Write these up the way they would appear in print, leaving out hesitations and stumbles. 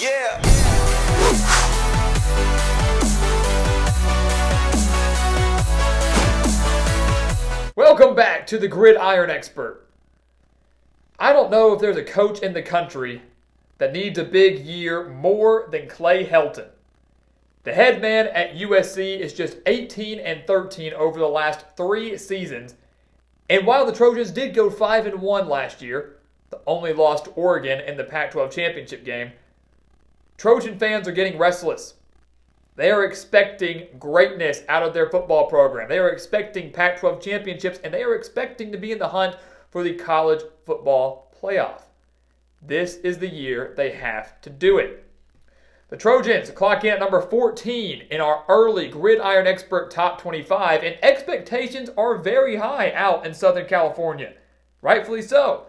Yeah. Welcome back to the Gridiron Expert. I don't know if there's a coach in the country that needs a big year more than Clay Helton. The head man at USC is just 18-13 over the last 3 seasons. And while the Trojans did go 5-1 last year, the only loss to Oregon in the Pac-12 Championship game, Trojan fans are getting restless. They are expecting greatness out of their football program. They are expecting Pac-12 championships, and they are expecting to be in the hunt for the college football playoff. This is the year they have to do it. The Trojans clock in at number 14 in our early Gridiron Expert Top 25, and expectations are very high out in Southern California. Rightfully so.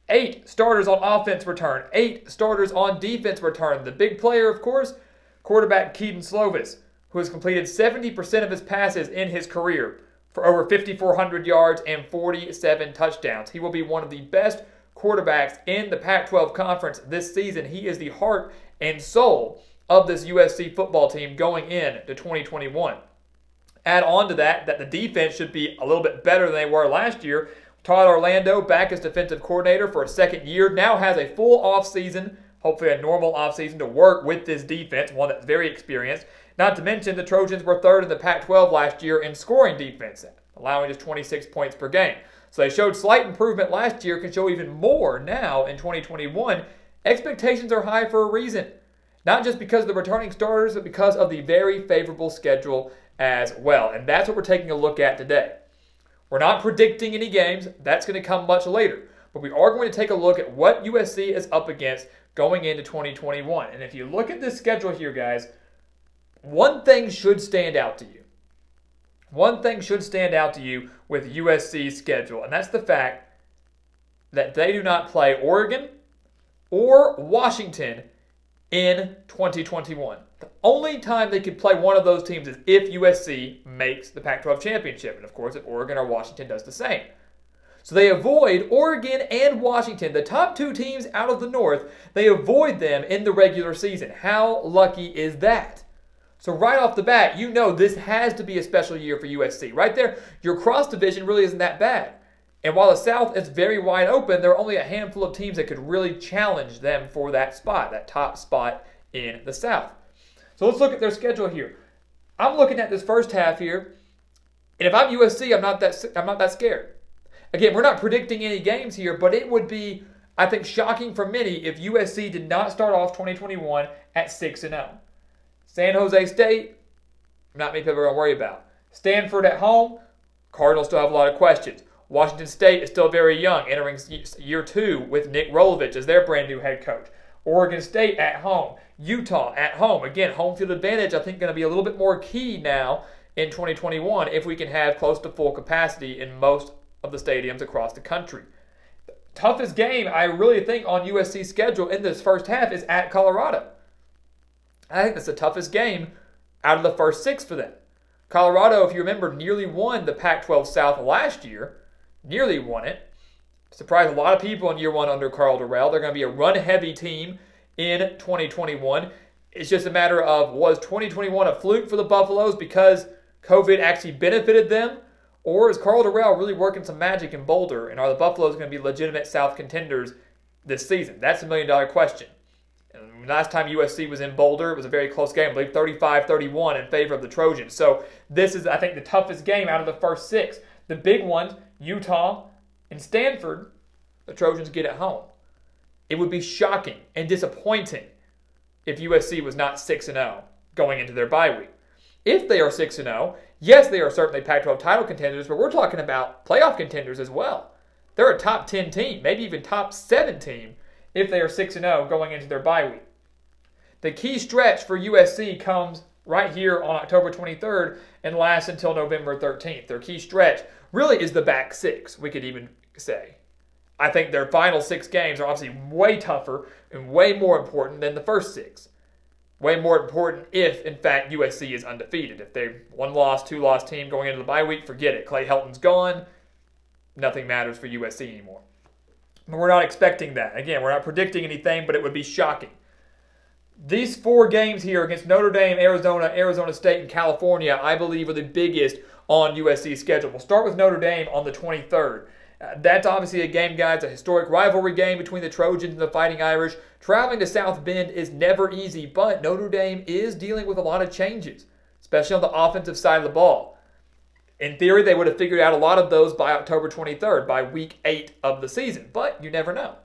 8 starters on offense return, 8 starters on defense return. The big player, of course, quarterback Kedon Slovis, who has completed 70% of his passes in his career for over 5,400 yards and 47 touchdowns. He will be one of the best quarterbacks in the Pac-12 Conference this season. He is the heart and soul of this USC football team going into 2021. Add on to that the defense should be a little bit better than they were last year. Todd Orlando, back as defensive coordinator for a second year, now has a full offseason, hopefully a normal offseason, to work with this defense, one that's very experienced. Not to mention the Trojans were third in the Pac-12 last year in scoring defense, allowing just 26 points per game. So they showed slight improvement last year, can show even more now in 2021. Expectations are high for a reason. Not just because of the returning starters, but because of the very favorable schedule as well. And that's what we're taking a look at today. We're not predicting any games. That's going to come much later. But we are going to take a look at what USC is up against going into 2021. And if you look at this schedule here, guys, one thing should stand out to you. One thing should stand out to you with USC's schedule, and that's the fact that they do not play Oregon or Washington in 2021. The only time they could play one of those teams is if USC makes the Pac-12 Championship. And of course, if Oregon or Washington does the same. So they avoid Oregon and Washington, the top 2 teams out of the North. They avoid them in the regular season. How lucky is that? So right off the bat, you know this has to be a special year for USC. Right there, your cross division really isn't that bad. And while the South is very wide open, there are only a handful of teams that could really challenge them for that spot, that top spot in the South. So let's look at their schedule here. I'm looking at this first half here, and if I'm USC, I'm not that scared. Again, we're not predicting any games here, but it would be, I think, shocking for many if USC did not start off 2021 at 6-0. San Jose State, not many people are going to worry about. Stanford at home, Cardinals still have a lot of questions. Washington State is still very young, entering year 2 with Nick Rolovich as their brand new head coach. Oregon State at home. Utah at home. Again, home field advantage, I think, going to be a little bit more key now in 2021 if we can have close to full capacity in most of the stadiums across the country. The toughest game, I really think, on USC's schedule in this first half is at Colorado. I think that's the toughest game out of the first 6 for them. Colorado, if you remember, nearly won the Pac-12 South last year. Nearly won it. Surprised a lot of people in year 1 under Karl Dorrell. They're going to be a run-heavy team in 2021. It's just a matter of, was 2021 a fluke for the Buffaloes because COVID actually benefited them? Or is Karl Dorrell really working some magic in Boulder? And are the Buffaloes going to be legitimate South contenders this season? That's $1 million question. And last time USC was in Boulder, it was a very close game. I believe 35-31 in favor of the Trojans. So this is, I think, the toughest game out of the first 6. The big ones, Utah and Stanford, the Trojans get at home. It would be shocking and disappointing if USC was not 6-0 going into their bye week. If they are 6-0, yes, they are certainly Pac-12 title contenders, but we're talking about playoff contenders as well. They're a top 10 team, maybe even top 7 team if they are 6-0 going into their bye week. The key stretch for USC comes right here on October 23rd and lasts until November 13th. Their key stretch really is the back 6, we could even say. I think their final 6 games are obviously way tougher and way more important than the first 6. Way more important if, in fact, USC is undefeated. If they're 1-loss, 2-loss team going into the bye week, forget it. Clay Helton's gone. Nothing matters for USC anymore. But we're not expecting that. Again, we're not predicting anything, but it would be shocking. These 4 games here against Notre Dame, Arizona, Arizona State, and California, I believe, are the biggest on USC's schedule. We'll start with Notre Dame on the 23rd. That's obviously a game, guys, a historic rivalry game between the Trojans and the Fighting Irish. Traveling to South Bend is never easy, but Notre Dame is dealing with a lot of changes, especially on the offensive side of the ball. In theory, they would have figured out a lot of those by October 23rd, by week 8 of the season, but you never know.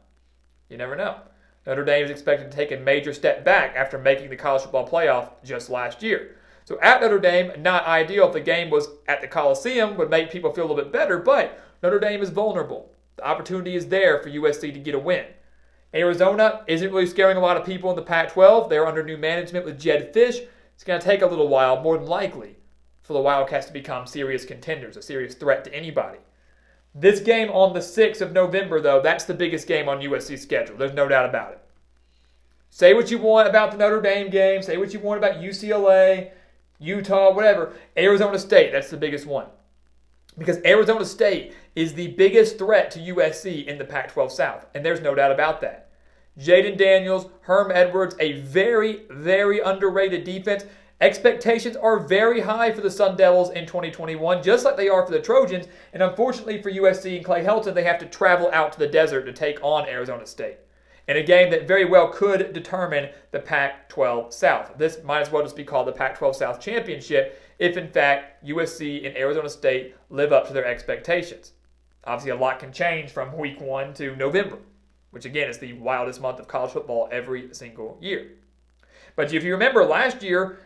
You never know. Notre Dame is expected to take a major step back after making the college football playoff just last year. So at Notre Dame, not ideal. If the game was at the Coliseum, would make people feel a little bit better, but Notre Dame is vulnerable. The opportunity is there for USC to get a win. Arizona isn't really scaring a lot of people in the Pac-12. They're under new management with Jed Fish. It's going to take a little while, more than likely, for the Wildcats to become serious contenders, a serious threat to anybody. This game on the 6th of November, though, that's the biggest game on USC's schedule. There's no doubt about it. Say what you want about the Notre Dame game. Say what you want about UCLA, Utah, whatever. Arizona State, that's the biggest one. Because Arizona State is the biggest threat to USC in the Pac-12 South, and there's no doubt about that. Jaden Daniels, Herm Edwards, a very, very underrated defense. Expectations are very high for the Sun Devils in 2021, just like they are for the Trojans, and unfortunately for USC and Clay Helton, they have to travel out to the desert to take on Arizona State in a game that very well could determine the Pac-12 South. This might as well just be called the Pac-12 South Championship if, in fact, USC and Arizona State live up to their expectations. Obviously, a lot can change from week 1 to November, which, again, is the wildest month of college football every single year. But if you remember last year,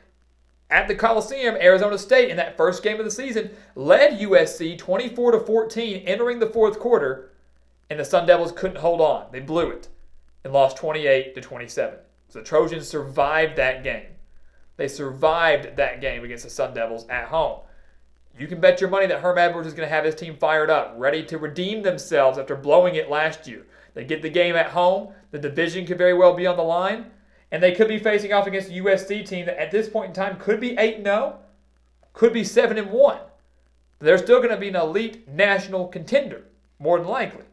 at the Coliseum, Arizona State, in that first game of the season, led USC 24-14 entering the fourth quarter, and the Sun Devils couldn't hold on. They blew it and lost 28-27. So the Trojans survived that game. They survived that game against the Sun Devils at home. You can bet your money that Herm Edwards is going to have his team fired up, ready to redeem themselves after blowing it last year. They get the game at home. The division could very well be on the line. And they could be facing off against a USC team that at this point in time could be 8-0, could be 7-1. They're still going to be an elite national contender, more than likely.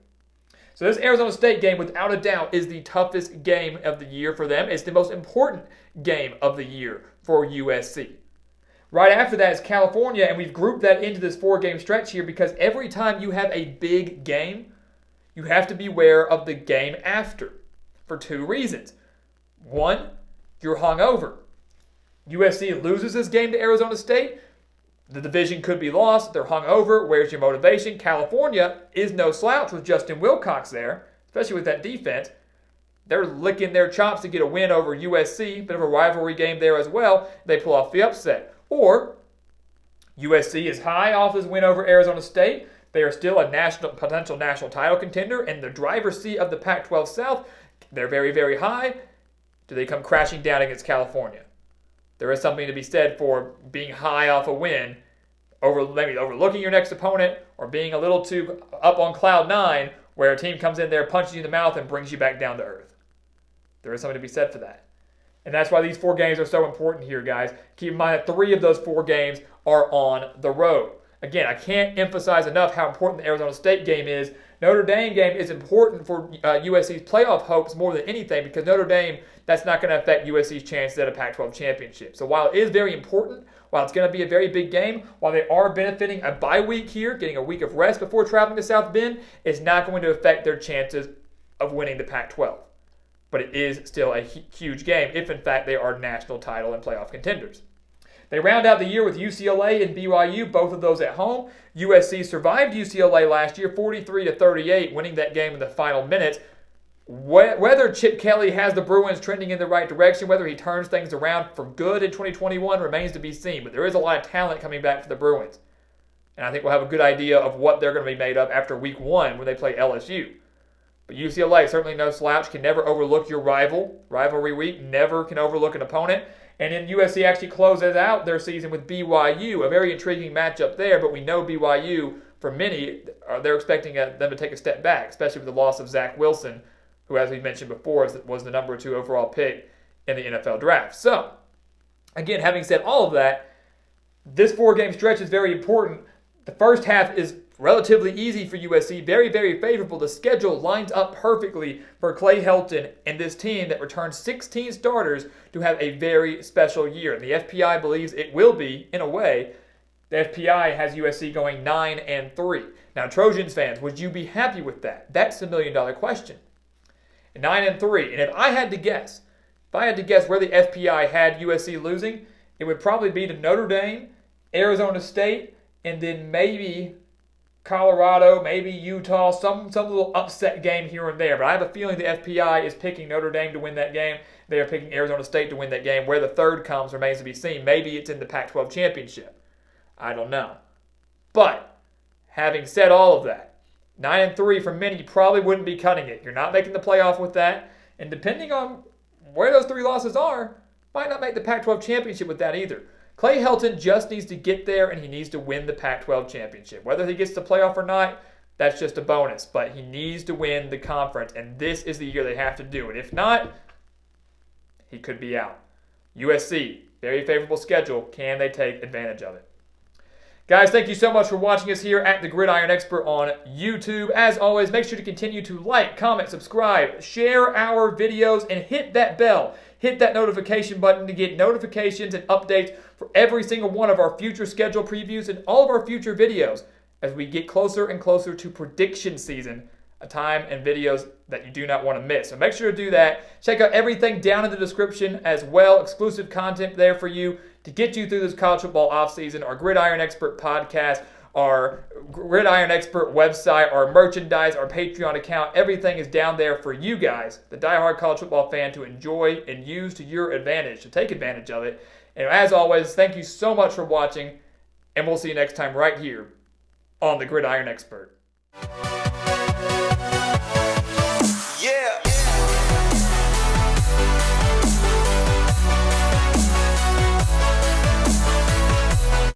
So this Arizona State game, without a doubt, is the toughest game of the year for them. It's the most important game of the year for USC. Right after that is California, and we've grouped that into this 4-game stretch here because every time you have a big game, you have to beware of the game after for 2 reasons. 1, you're hungover. USC loses this game to Arizona State. The division could be lost. They're hungover. Where's your motivation? California is no slouch with Justin Wilcox there, especially with that defense. They're licking their chops to get a win over USC. Bit of a rivalry game there as well. They pull off the upset. Or USC is high off this win over Arizona State. They are still a potential national title contender and the driver's seat of the Pac-12 South. They're very, very high. Do they come crashing down against California? There is something to be said for being high off a win, maybe overlooking your next opponent, or being a little too up on cloud 9, where a team comes in there, punches you in the mouth, and brings you back down to earth. There is something to be said for that. And that's why these 4 games are so important here, guys. Keep in mind that 3 of those 4 games are on the road. Again, I can't emphasize enough how important the Arizona State game is. Notre Dame game is important for USC's playoff hopes more than anything because Notre Dame, that's not going to affect USC's chances at a Pac-12 championship. So while it is very important, while it's going to be a very big game, while they are benefiting a bye week here, getting a week of rest before traveling to South Bend, it's not going to affect their chances of winning the Pac-12. But it is still a huge game if, in fact, they are national title and playoff contenders. They round out the year with UCLA and BYU, both of those at home. USC survived UCLA last year, 43-38, winning that game in the final minutes. Whether Chip Kelly has the Bruins trending in the right direction, whether he turns things around for good in 2021 remains to be seen. But there is a lot of talent coming back for the Bruins. And I think we'll have a good idea of what they're going to be made of after week 1 when they play LSU. But UCLA, certainly no slouch, can never overlook your rivalry week, never can overlook an opponent. And then USC actually closes out their season with BYU, a very intriguing matchup there, but we know BYU, for many, they're expecting them to take a step back, especially with the loss of Zach Wilson, who, as we mentioned before, was the number 2 overall pick in the NFL draft. So, again, having said all of that, this 4-game stretch is very important. The first half is relatively easy for USC, very, very favorable. The schedule lines up perfectly for Clay Helton and this team that returns 16 starters to have a very special year. And the FPI believes it will be, in a way. The FPI has USC going 9-3. Now, Trojans fans, would you be happy with that? That's the million-dollar question. 9-3. And if I had to guess where the FPI had USC losing, it would probably be to Notre Dame, Arizona State, and then maybe Colorado, maybe Utah, some little upset game here and there. But I have a feeling the FPI is picking Notre Dame to win that game. They are picking Arizona State to win that game. Where the third comes remains to be seen. Maybe it's in the Pac-12 Championship. I don't know. But having said all of that, 9-3 for many, you probably wouldn't be cutting it. You're not making the playoff with that. And depending on where those 3 losses are, might not make the Pac-12 Championship with that either. Clay Helton just needs to get there, and he needs to win the Pac-12 Championship. Whether he gets the playoff or not, that's just a bonus. But he needs to win the conference, and this is the year they have to do it. If not, he could be out. USC, very favorable schedule. Can they take advantage of it? Guys, thank you so much for watching us here at The Gridiron Expert on YouTube. As always, make sure to continue to like, comment, subscribe, share our videos, and hit that bell. Hit that notification button to get notifications and updates for every single one of our future schedule previews and all of our future videos as we get closer and closer to prediction season, a time and videos that you do not want to miss. So make sure to do that. Check out everything down in the description as well. Exclusive content there for you to get you through this college football offseason. Our Gridiron Expert podcast, our Gridiron Expert website, our merchandise, our Patreon account, everything is down there for you guys, the diehard college football fan, to enjoy and use to your advantage, to take advantage of it. And as always, thank you so much for watching, and we'll see you next time right here on The Gridiron Expert.